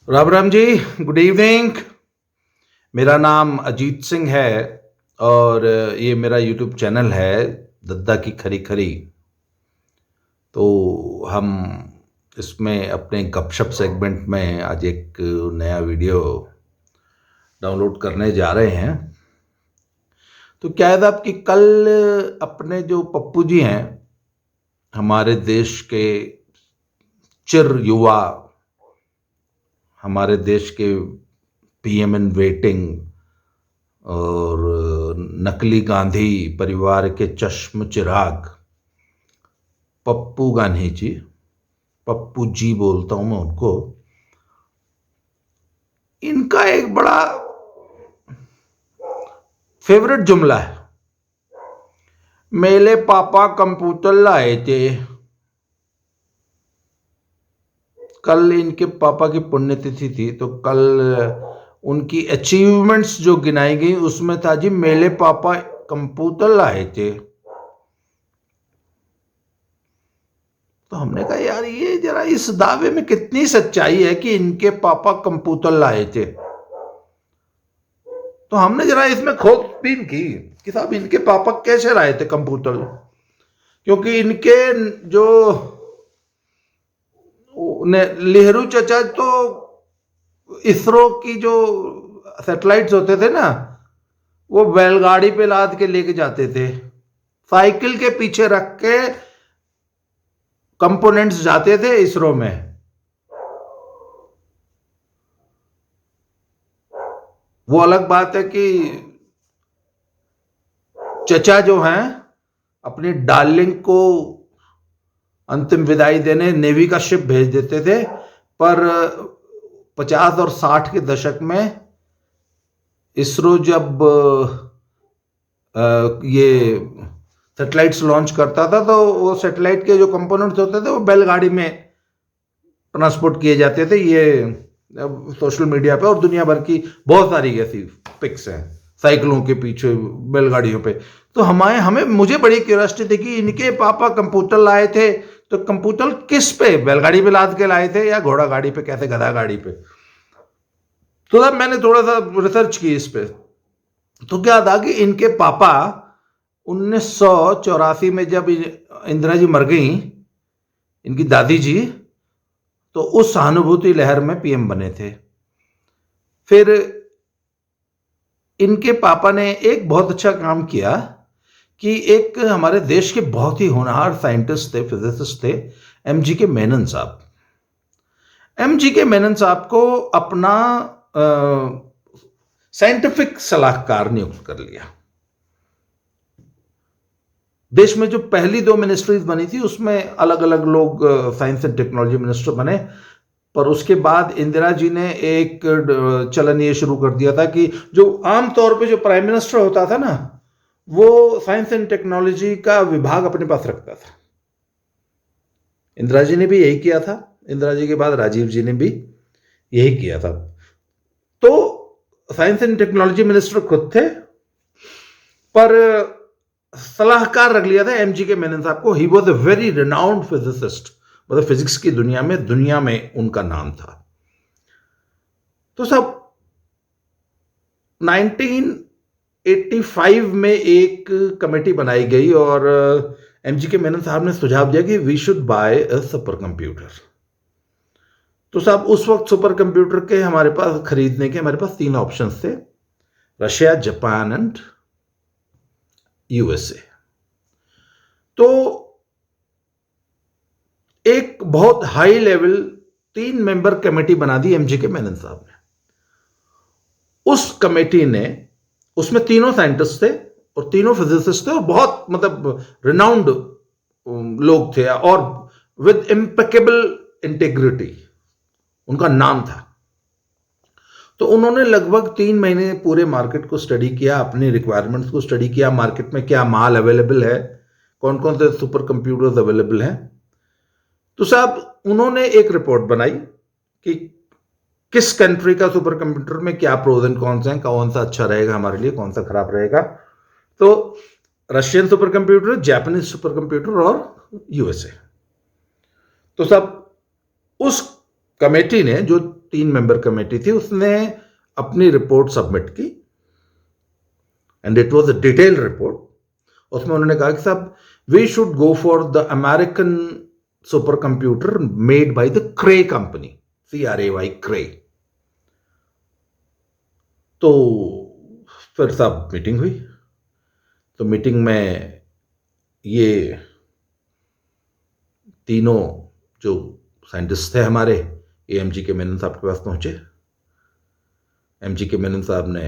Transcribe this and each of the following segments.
Ram Ram ji. Good evening. मेरा नाम अजीत सिंह है और ये मेरा यूट्यूब चैनल है दद्दा की खरी खरी। तो हम इसमें अपने गपशप सेगमेंट में आज एक नया वीडियो डाउनलोड करने जा रहे हैं। तो क्या है साहब कि कल अपने जो पप्पू जी हैं, हमारे देश के चिर युवा, हमारे देश के पीएम इन वेटिंग और नकली गांधी परिवार के चश्म चिराग पप्पू गांधी जी, पप्पू जी बोलता हूं मैं उनको, इनका एक बड़ा फेवरेट जुमला है, मेरे पापा कंप्यूटर लाए थे। कल इनके पापा की पुण्यतिथि थी, तो कल उनकी अचीवमेंट्स जो गिनाई गई उसमें था जी मेरे पापा कंप्यूटर लाए थे। तो हमने कहा यार ये जरा इस दावे में कितनी सच्चाई है कि इनके पापा कंप्यूटर लाए थे। तो हमने जरा इसमें खोजबीन की कि साहब इनके पापा कैसे लाए थे कंप्यूटर, क्योंकि इनके जो नेहरू चचा तो इसरो की जो सैटेलाइट्स होते थे ना, वो बैलगाड़ी पे लाद के लेके जाते थे, साइकिल के पीछे रख के कंपोनेंट्स जाते थे इसरो में। वो अलग बात है कि चचा जो हैं अपनी डार्लिंग को अंतिम विदाई देने नेवी का शिप भेज देते थे, पर 50 और 60 के दशक में इसरो जब ये सैटेलाइट्स लॉन्च करता था तो वो सैटेलाइट के जो कंपोनेंट्स होते थे वो बैलगाड़ी में ट्रांसपोर्ट किए जाते थे। ये सोशल मीडिया पे और दुनिया भर की बहुत सारी ऐसी पिक्स हैं साइकिलों के पीछे बैलगाड़ियों पे। तो हमें मुझे बड़ी क्यूरियोसिटी थी कि इनके पापा कंप्यूटर लाए थे, तो कंप्यूटर किस पे, बैलगाड़ी पे लाद के लाए थे या घोड़ा गाड़ी पे, कैसे गधा गाड़ी पे। तो तब मैंने थोड़ा सा रिसर्च की इस पे, तो क्या था कि इनके पापा 1984 में जब इंदिरा जी मर गई, इनकी दादी जी, तो उस सहानुभूति लहर में पीएम बने थे। फिर इनके पापा ने एक बहुत अच्छा काम किया कि एक हमारे देश के बहुत ही होनहार साइंटिस्ट थे, फिजिसिस्ट थे, एमजी के मेनन साहब। एमजी के मेनन साहब को अपना साइंटिफिक सलाहकार नियुक्त कर लिया। देश में जो पहली 2 मिनिस्ट्रीज बनी थी उसमें अलग अलग लोग साइंस एंड टेक्नोलॉजी मिनिस्टर बने, पर उसके बाद इंदिरा जी ने एक चलन ये शुरू कर दिया था कि जो आमतौर पे जो प्राइम मिनिस्टर होता था ना, वो साइंस एंड टेक्नोलॉजी का विभाग अपने पास रखता था। इंदिरा जी ने भी यही किया था, इंदिरा जी के बाद राजीव जी ने भी यही किया था। तो साइंस एंड टेक्नोलॉजी मिनिस्टर खुद थे, पर सलाहकार रख लिया था एमजी के मेनन साहब को। He was a very renowned physicist, मतलब फिजिक्स की दुनिया में उनका नाम था। तो सब 1985 में एक कमेटी बनाई गई और एमजी के मेनन साहब ने सुझाव दिया कि we should buy a supercomputer. तो साहब उस वक्त सुपर कंप्यूटर के हमारे पास खरीदने के हमारे पास 3 ऑप्शंस थे, रशिया, जापान एंड यूएसए। तो एक बहुत हाई लेवल 3 मेंबर कमेटी बना दी एमजी के मेनन साहब ने। उस कमेटी ने, उसमें तीनों साइंटिस्ट थे और तीनों फिजिसिस्ट थे और बहुत मतलब रिनाउंड लोग थे और विद इम्पेकेबल इंटेग्रिटी उनका नाम था। तो उन्होंने लगभग 3 महीने पूरे मार्केट को स्टडी किया, अपनी रिक्वायरमेंट्स को स्टडी किया, मार्केट में क्या माल अवेलेबल है, कौन कौन से सुपर कंप्यूटर्स अवेलेबल हैं। तो साहब उन्होंने एक रिपोर्ट बनाई कि किस कंट्री का सुपर कंप्यूटर में क्या प्रोज एंड कॉन्स हैं, कौन सा अच्छा रहेगा हमारे लिए, कौन सा खराब रहेगा। तो Russian super computer, Japanese super computer और यूएसए। तो साहब उस कमेटी ने जो 3 मेंबर कमेटी थी उसने अपनी रिपोर्ट सबमिट की and it was a detailed report. उसमें उन्होंने कहा कि साहब we should go for the American supercomputer made by the Cray company, CRAY, Cray. तो फिर साहब मीटिंग हुई। तो मीटिंग में ये तीनों जो साइंटिस्ट थे हमारे, ये एमजी के मेनन साहब के पास पहुंचे। एमजी के मेनन साहब ने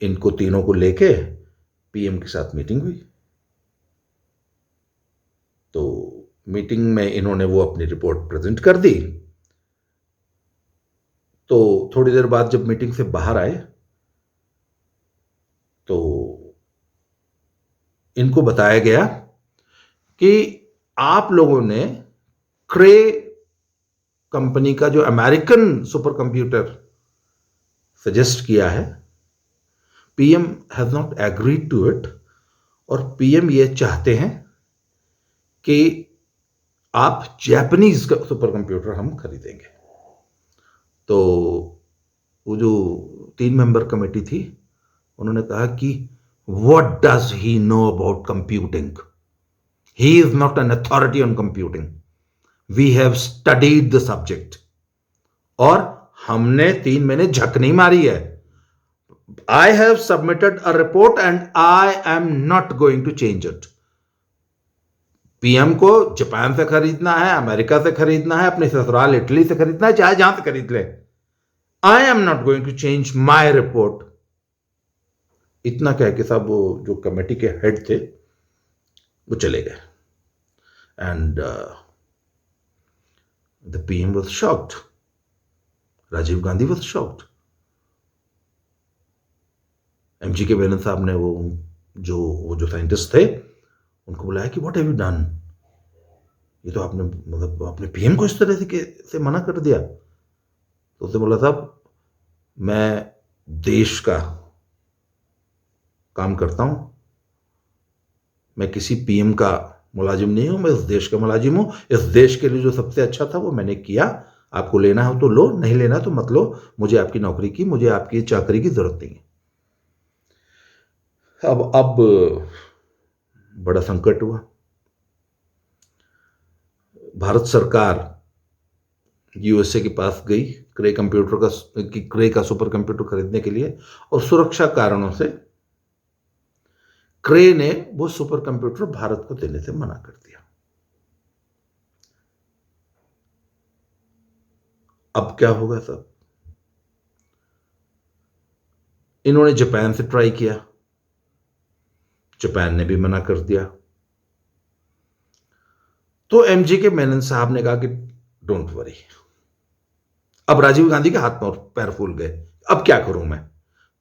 इनको तीनों को लेके पीएम के साथ मीटिंग हुई। तो मीटिंग में इन्होंने वो अपनी रिपोर्ट प्रेजेंट कर दी। तो थोड़ी देर बाद जब मीटिंग से बाहर आए तो इनको बताया गया कि आप लोगों ने क्रे कंपनी का जो अमेरिकन सुपर कंप्यूटर सजेस्ट किया है, PM has not agreed to it, और पीएम ये चाहते हैं कि आप जापानीज का सुपर कंप्यूटर हम खरीदेंगे। तो वो जो 3 मेंबर कमेटी थी उन्होंने कहा कि what does he know about computing, he is not an authority on computing, we have studied the subject. और हमने 3 महीने झक नहीं मारी है। I have submitted a report and I am not going to change it. PM को Japan से खरीदना है, अमेरिका से खरीदना है, अपने ससुराल इटली से खरीदना है, चाहे जहां से खरीद ले, I am not going to change my report. इतना कह के साहब वो जो कमेटी के हेड थे वो चले गए। And the PM was shocked, Rajiv Gandhi was shocked. MG K Menon साहब ने वो जो साइंटिस्ट थे उनको बुलाया कि व्हाट हैव यू डन, ये तो आपने मतलब अपने पीएम को इस तरह से मना कर दिया। तो उसने बोला साहब मैं देश का काम करता हूं, मैं किसी पीएम का मुलाजिम नहीं हूं, मैं इस देश का मुलाजिम हूं। इस देश के लिए जो सबसे अच्छा था वो मैंने किया, आपको लेना हो तो लो, नहीं लेना तो मत लो, मुझे आपकी नौकरी की, मुझे आपकी चाकरी की जरूरत नहीं है। अब बड़ा संकट हुआ। भारत सरकार यूएसए के पास गई क्रे का सुपर कंप्यूटर खरीदने के लिए, और सुरक्षा कारणों से क्रे ने वो सुपर कंप्यूटर भारत को देने से मना कर दिया। अब क्या होगा साहब? इन्होंने जापान से ट्राई किया, जापान ने भी मना कर दिया। तो एमजी के मेनन साहब ने कहा कि डोंट वरी। अब राजीव गांधी के हाथ पैर फूल गए, अब क्या करूं मैं?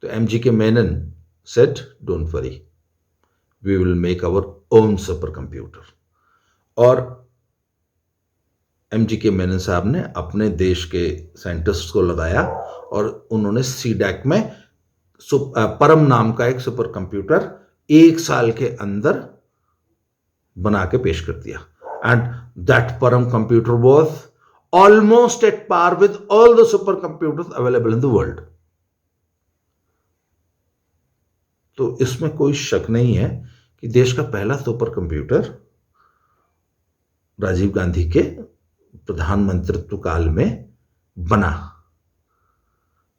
तो MG K Menon said don't worry, we will make our own supercomputer. और एमजी के मेनन साहब ने अपने देश के साइंटिस्ट को लगाया और उन्होंने सीडैक में परम नाम का एक सुपर कंप्यूटर 1 साल के अंदर बना के पेश कर दिया। And that Param computer was almost at par with all the supercomputers available in the world. तो इसमें कोई शक नहीं है कि देश का पहला सुपर कंप्यूटर राजीव गांधी के प्रधानमंत्रित्व काल में बना,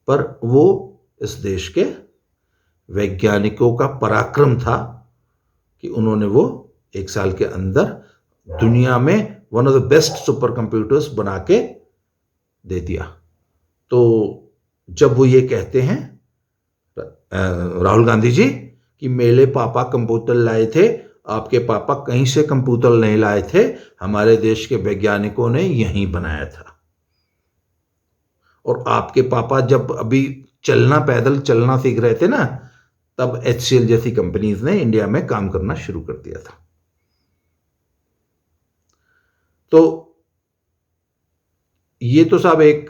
पर वो इस देश के वैज्ञानिकों का पराक्रम था कि उन्होंने वो 1 साल के अंदर दुनिया में one of the best super computers बना के दे दिया। तो जब वो ये कहते हैं राहुल गांधी जी कि मेरे पापा कंप्यूटर लाए थे, आपके पापा कहीं से कंप्यूटर नहीं लाए थे, हमारे देश के वैज्ञानिकों ने यहीं बनाया था। और आपके पापा जब अभी पैदल चलना सीख रहे थे ना, तब HCL जैसी कंपनीज ने इंडिया में काम करना शुरू कर दिया था। तो ये तो साहब एक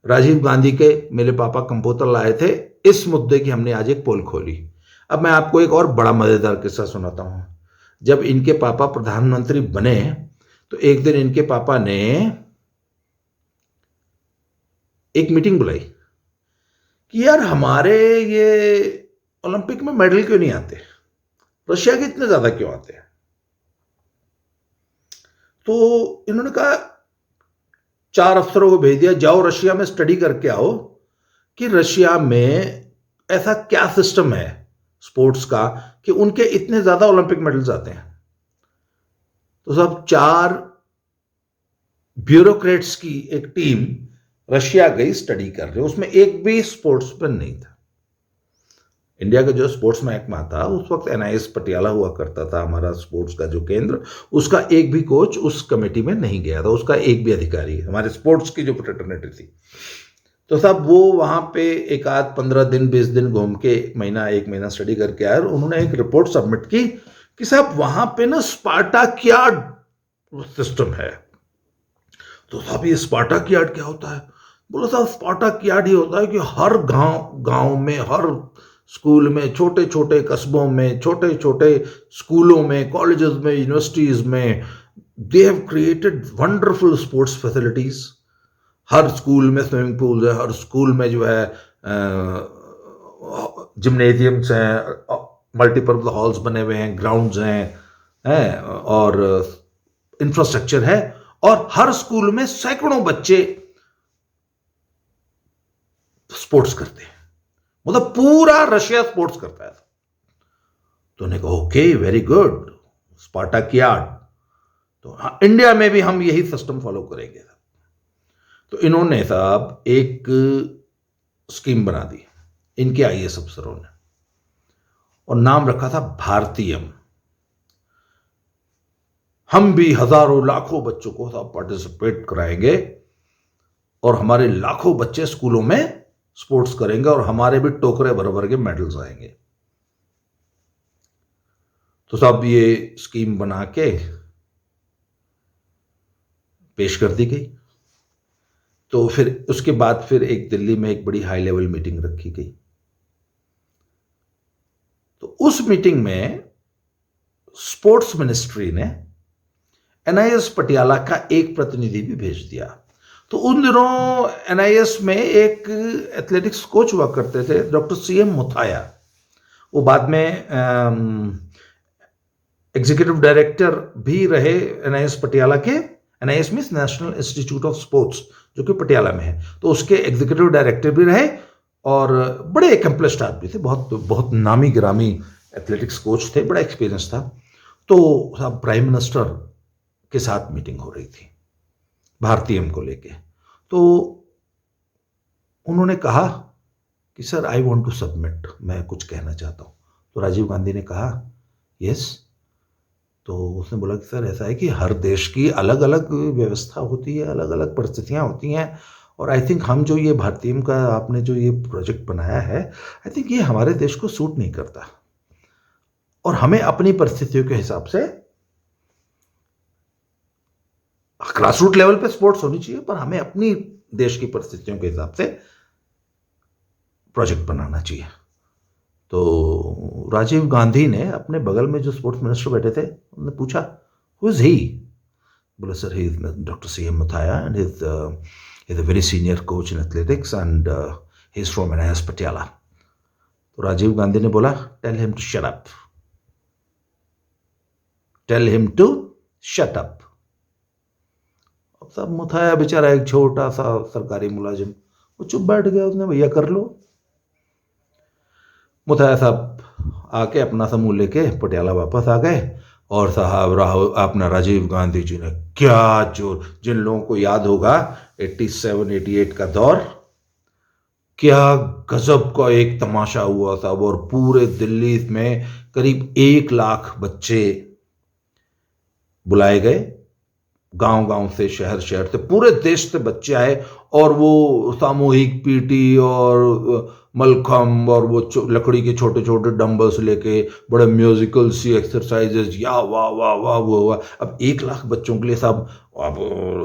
राजीव गांधी के मेरे पापा कंप्यूटर लाए थे इस मुद्दे की हमने आज एक पोल खोली। अब मैं आपको एक और बड़ा मजेदार किस्सा सुनाता हूं। जब इनके पापा प्रधानमंत्री बने तो एक दिन इनके पापा ने एक मीटिंग बुलाई कि यार हमारे ये ओलंपिक में मेडल क्यों नहीं आते, रशिया के इतने ज्यादा क्यों आते हैं। तो इन्होंने कहा, 4 अफसरों को भेज दिया, जाओ रशिया में स्टडी करके आओ कि रशिया में ऐसा क्या सिस्टम है स्पोर्ट्स का कि उनके इतने ज्यादा ओलंपिक मेडल्स आते हैं। तो सब 4 ब्यूरोक्रेट्स की एक टीम रशिया गई स्टडी कर रहे, उसमें एक भी स्पोर्ट्समैन नहीं था। इंडिया का जो स्पोर्ट्स महकमा था उस वक्त NIS पटियाला हुआ करता था, हमारा स्पोर्ट्स का जो केंद्र, उसका एक भी कोच उस कमेटी में नहीं गया था, उसका एक भी अधिकारी, हमारे स्पोर्ट्स की जो फ्रेटर्निटी थी। तो साहब वो वहां पे एक आध 15 दिन 20 दिन घूम के महीना 1 महीना स्टडी करके आए और उन्होंने एक रिपोर्ट सबमिट की कि साहब वहां पे ना स्पार्टाकियाड सिस्टम है। तो साहब ये स्पार्टाकियाड क्या होता है? बोला साहब स्पार्टाकियाड ये होता है कि हर गांव में, हर स्कूल में, छोटे छोटे कस्बों में, छोटे छोटे स्कूलों में, कॉलेजेस में, यूनिवर्सिटीज में, they have created wonderful sports facilities. Her school में स्विमिंग पूल है, हर स्कूल में जो है जिम्नेजियम्स हैं, मल्टीपर्पज हॉल्स बने हुए हैं, ग्राउंड्स हैं और इंफ्रास्ट्रक्चर है, और हर स्कूल में सैकड़ों बच्चे स्पोर्ट्स करते हैं, मतलब पूरा रशिया स्पोर्ट्स करता है। तो उन्होंने कहा ओके वेरी गुड, स्पार्टाकियाड, तो हाँ इंडिया में भी हम यही सिस्टम फॉलो करेंगे। तो इन्होंने साहब एक स्कीम बना दी इनके IAS अफसरों ने, और नाम रखा था भारतीयम। हम भी हजारों लाखों बच्चों को साहब पार्टिसिपेट कराएंगे और हमारे लाखों बच्चे स्कूलों में स्पोर्ट्स करेंगे और हमारे भी टोकरे भर भर के मेडल्स आएंगे। तो साहब ये स्कीम बना के पेश कर दी गई। तो फिर उसके बाद फिर एक दिल्ली में एक बड़ी हाई लेवल मीटिंग रखी गई। तो उस मीटिंग में स्पोर्ट्स मिनिस्ट्री ने NIS पटियाला का एक प्रतिनिधि भी भेज दिया। तो उन दिनों NIS में एक एथलेटिक्स कोच हुआ करते थे, डॉक्टर CM मुथाया। वो बाद में एग्जीक्यूटिव डायरेक्टर भी रहे NIS पटियाला के। NIS means national institute of sports, जो कि पटियाला में है। तो उसके एग्जीक्यूटिव डायरेक्टर भी रहे और बड़े एक्म्प्लिश्ड आदमी थे, बहुत बहुत नामी गिरामी एथलेटिक्स कोच थे, बड़ा एक्सपीरियंस था। तो साहब प्राइम मिनिस्टर के साथ मीटिंग हो रही थी भारतीयम को लेके। तो उन्होंने कहा कि sir I want to submit, मैं कुछ कहना चाहता हूं। तो राजीव गांधी ने कहा यस। तो उसने बोला कि सर ऐसा है कि हर देश की अलग अलग व्यवस्था होती है, अलग अलग परिस्थितियां होती हैं, और आई थिंक हम जो ये भारतीयम का आपने जो ये प्रोजेक्ट बनाया है, आई थिंक ये हमारे देश को सूट नहीं करता, और हमें अपनी परिस्थितियों के हिसाब से ग्रास रूट लेवल पे स्पोर्ट्स होनी चाहिए, पर हमें अपनी देश की परिस्थितियों के हिसाब से प्रोजेक्ट बनाना चाहिए। तो राजीव गांधी ने अपने बगल में जो स्पोर्ट्स मिनिस्टर बैठे थे उन्होंने पूछा हु इज ही? बोले sir he is doctor CM Muthaiya and he is a very senior coach in athletics and he is from NIS Patiala. तो राजीव गांधी ने बोला tell him to shut up, tell him to shut up. अब साहब मुथाया बेचारा एक छोटा सा सरकारी मुलाजिम, वो चुप बैठ गया, उसने भैया कर लो। मुथाया साहब आके अपना समूह लेके पटियाला वापस आ गए, और साहब अपना राजीव गांधी जी ने क्या जो, जिन लोगों को याद होगा 87-88 का दौर, क्या गजब का एक तमाशा हुआ साहब, और पूरे दिल्ली में करीब 1 लाख बच्चे बुलाए गए, गांव गांव से, शहर शहर से, पूरे देश से बच्चे आए, और वो सामूहिक पीटी और मलखम और वो लकड़ी के छोटे छोटे डंबल्स लेके बड़े म्यूजिकल सी एक्सरसाइजेज, या वाह वाह वाह वो हुआ। अब 1 लाख बच्चों के लिए साहब अब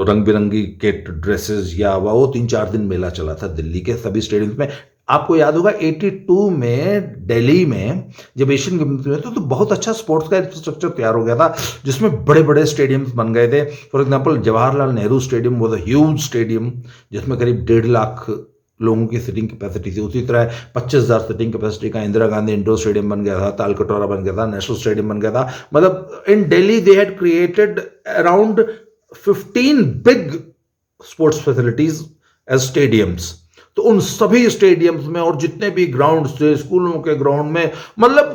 रंग बिरंगी किट ड्रेसेस, या वाह, वो 3-4 दिन मेला चला था दिल्ली के सभी स्टेडियम में। आपको याद होगा 82 में दिल्ली में जब एशियन गेम्स हुए थे तो बहुत अच्छा स्पोर्ट्स का इंफ्रास्ट्रक्चर तैयार हो गया था, जिसमें बड़े बड़े स्टेडियम्स बन गए थे। For example Jawaharlal Nehru stadium was a huge stadium, जिसमें करीब 1.5 लाख लोगों की सिटिंग कैपेसिटी थी। उसी तरह 25,000 सिटिंग कैपेसिटी का इंदिरा गांधी इंडोर स्टेडियम बन गया था, तालकटोरा बन गया था, नेशनल स्टेडियम बन गया था। मतलब in Delhi they had created around 15 big sports facilities as stadiums. तो उन सभी स्टेडियम्स में और जितने भी ग्राउंड थे, स्कूलों के ग्राउंड में, मतलब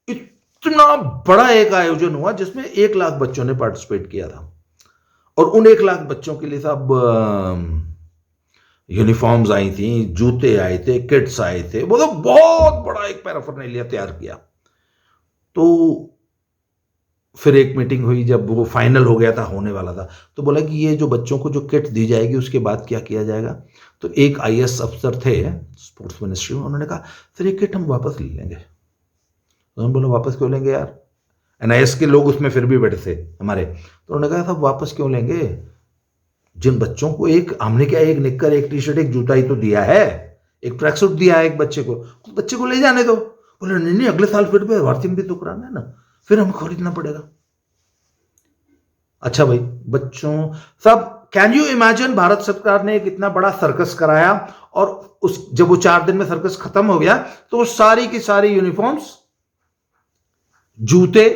इतना बड़ा एक आयोजन हुआ जिसमें 1 लाख बच्चों ने पार्टिसिपेट किया था। और उन 1 लाख बच्चों के लिए सब यूनिफॉर्म्स आई थी, जूते आए थे, किट्स आए थे, मतलब बहुत बड़ा एक पैराफर्नेलिया तैयार किया। तो फिर एक मीटिंग हुई जब वो फाइनल हो गया था, होने वाला था, तो बोला कि ये जो बच्चों को जो किट दी जाएगी उसके बाद क्या किया जाएगा। तो एक आईएएस अफसर थे स्पोर्ट्स मिनिस्ट्री में, उन्होंने कहा सर ये किट हम वापस ले लेंगे। उन्होंने बोला वापस क्यों लेंगे यार, एनआईएस के लोग उसमें फिर भी बैठे थे हमारे। तो उन्होंने कहा साहब वापस क्यों लेंगे, जिन बच्चों को एक हमने क्या एक निक्कर, एक टी शर्ट, एक जूता ही तो दिया है, एक ट्रैक सूट दिया है एक बच्चे को, तो बच्चे को ले जाने दो। बोले नहीं नहीं, अगले साल फिर भी भारतीय भी तो कराना है ना, फिर हमें खरीदना पड़ेगा। अच्छा भाई, बच्चों सब, कैन यू इमेजिन, भारत सरकार ने एक इतना बड़ा सर्कस कराया और उस जब वो 4 दिन में सर्कस खत्म हो गया तो वो सारी की सारी यूनिफॉर्म्स, जूते,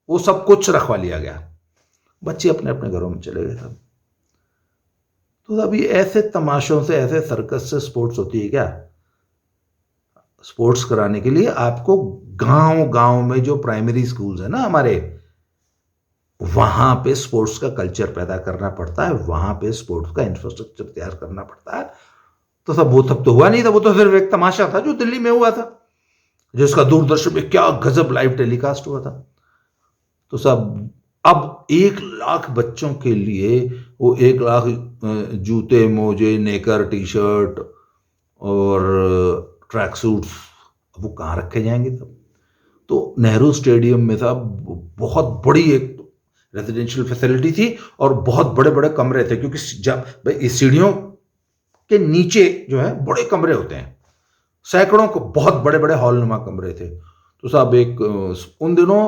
वो सब कुछ रखवा लिया गया, बच्चे अपने अपने घरों में चले गए सब। तो अभी ऐसे तमाशों से, ऐसे सर्कस से स्पोर्ट्स होती है क्या? स्पोर्ट्स कराने के लिए आपको गांव गांव में जो प्राइमरी स्कूल्स है ना हमारे, वहां पे स्पोर्ट्स का कल्चर पैदा करना पड़ता है, वहां पे स्पोर्ट्स का इंफ्रास्ट्रक्चर तैयार करना पड़ता है। तो सब वो तब तो हुआ नहीं था, वो तो सिर्फ एक तमाशा था जो दिल्ली में हुआ था, जिसका दूरदर्शन में क्या गजब लाइव टेलीकास्ट हुआ था। तो सब अब 1 लाख बच्चों के लिए वो 1 लाख जूते, मोजे, नेकर, टी शर्ट और ट्रैक सूट्स, वो कहाँ रखे जाएंगे तब? तो नेहरू स्टेडियम में था, बहुत बड़ी एक रेजिडेंशियल फैसिलिटी थी और बहुत बड़े बड़े कमरे थे, क्योंकि जब इस सीढ़ियों के नीचे जो है बड़े कमरे होते हैं, सैकड़ों को बहुत बड़े बड़े हॉलनुमा कमरे थे। तो साहब एक उन दिनों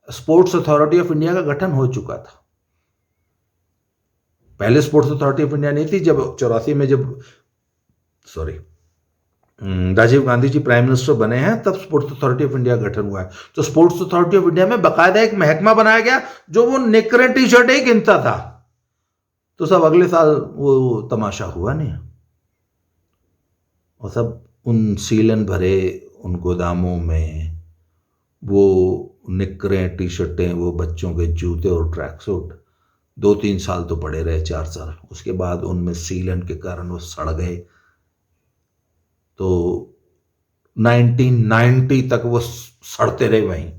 स्पोर्ट्स अथॉरिटी ऑफ इंडिया का गठन हो चुका था। पहले स्पोर्ट्स अथॉरिटी ऑफ इंडिया नहीं थी, जब 84 में जब राजीव गांधी जी प्राइम मिनिस्टर बने हैं तब स्पोर्ट्स अथॉरिटी ऑफ इंडिया गठन हुआ है। तो स्पोर्ट्स अथॉरिटी ऑफ इंडिया में बाकायदा एक महकमा बनाया गया जो वो निकरें टी शर्ट ही गिनता था। तो सब अगले साल वो तमाशा हुआ नहीं, और सब उन सीलन भरे उन गोदामों में वो निकरें, टी शर्टें, वो बच्चों के जूते और ट्रैक सूट 2-3 साल तो पड़े रहे, 4 साल, उसके बाद उनमें सीलन के कारण वो सड़ गए। तो 1990 तक वो सड़ते रहे वहीं।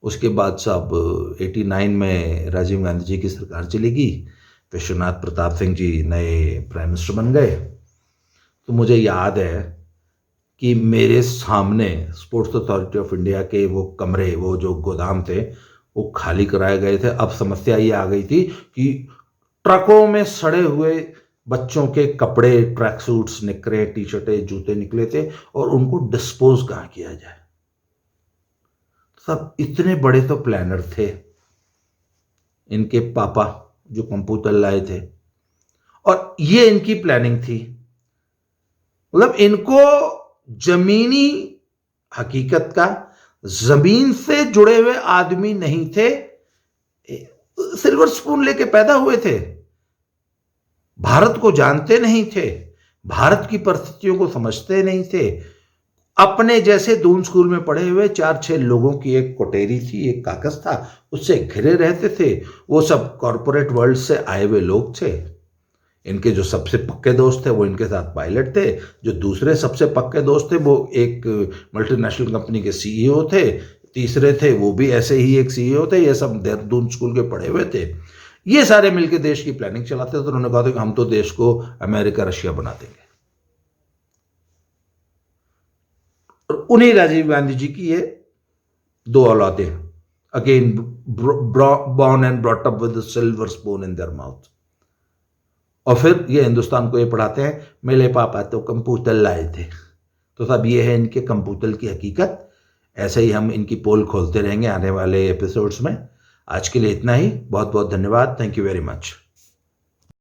उसके बाद साहब 89 में राजीव गांधी जी की सरकार चली गई, विश्वनाथ प्रताप सिंह जी नए प्राइम मिनिस्टर बन गए। तो मुझे याद है कि मेरे सामने स्पोर्ट्स अथॉरिटी ऑफ इंडिया के वो कमरे, वो जो गोदाम थे, वो खाली कराए गए थे। अब समस्या ये आ गई थी कि ट्रकों में सड़े हुए बच्चों के कपड़े, ट्रैक सूट्स, निकरें, टी शर्टें, जूते निकले थे, और उनको डिस्पोज कहाँ किया जाए। सब इतने बड़े तो प्लानर थे इनके पापा जो कंप्यूटर लाए थे, और ये इनकी प्लानिंग थी। मतलब इनको जमीनी हकीकत का, जमीन से जुड़े हुए आदमी नहीं थे, सिल्वर स्पून लेके पैदा हुए थे, भारत को जानते नहीं थे, भारत की परिस्थितियों को समझते नहीं थे। अपने जैसे दून स्कूल में पढ़े हुए 4-6 लोगों की एक कोटेरी थी, एक कागज था, उससे घिरे रहते थे। वो सब कॉरपोरेट वर्ल्ड से आए हुए लोग थे। इनके जो सबसे पक्के दोस्त थे वो इनके साथ पायलट थे, जो दूसरे सबसे पक्के दोस्त थे वो एक मल्टीनेशनल कंपनी के सीईओ थे, तीसरे थे वो भी ऐसे ही एक सीईओ थे। ये सब देहरादून स्कूल के पढ़े हुए थे। ये सारे मिलकर देश की प्लानिंग चलाते थे। तो उन्होंने कहा था कि हम तो देश को अमेरिका, रशिया बना देंगे। और उन्हीं राजीव गांधी जी की ये 2 औलादें, again born and brought up with a silver spoon in their mouth। और फिर ये हिंदुस्तान को ये पढ़ाते हैं मेरे पापा तो कंप्यूटर लाए थे। तो सब ये है इनके कंप्यूटर की हकीकत। ऐसे ही हम इनकी पोल खोलते रहेंगे आने वाले एपिसोड्स में। आज के लिए इतना ही। बहुत बहुत धन्यवाद। Thank you very much.